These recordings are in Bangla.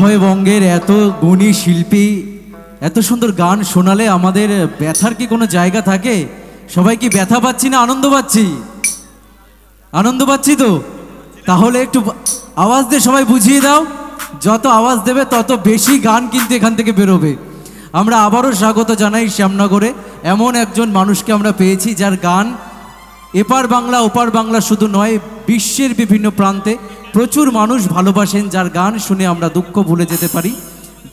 উভয়বঙ্গের এত গুণী শিল্পী এত সুন্দর গান শোনালে আমাদের ব্যথার কি কোনো জায়গা থাকে? সবাই কি ব্যথা পাচ্ছি না আনন্দ পাচ্ছি? আনন্দ পাচ্ছি তো। তাহলে একটু আওয়াজ দিয়ে সবাই বুঝিয়ে দাও, যত আওয়াজ দেবে তত বেশি গান কিন্তু এখান থেকে বেরোবে। আমরা আবারও স্বাগত জানাই শ্যামনগরে এমন একজন মানুষকে আমরা পেয়েছি যার গান এপার বাংলা ওপার বাংলা শুধু নয়, বিশ্বের বিভিন্ন প্রান্তে প্রচুর মানুষ ভালোবাসেন, যার গান শুনে আমরা দুঃখ ভুলে যেতে পারি।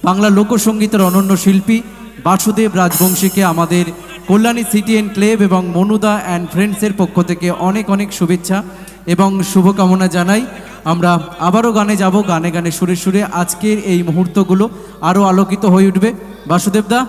বাংলা লোকসঙ্গীতের অনন্য শিল্পী বাসুদেব রাজবংশীকে আমাদের কল্যাণী সিটি এনক্লেভ এবং মনুদা অ্যান্ড ফ্রেন্ডসের পক্ষ থেকে অনেক অনেক শুভেচ্ছা এবং শুভকামনা জানাই। আমরা আবারও গানে যাব, গানে গানে সুরে সুরে আজকের এই মুহূর্তগুলো আরও আলোকিত হয়ে উঠবে। বাসুদেবদা।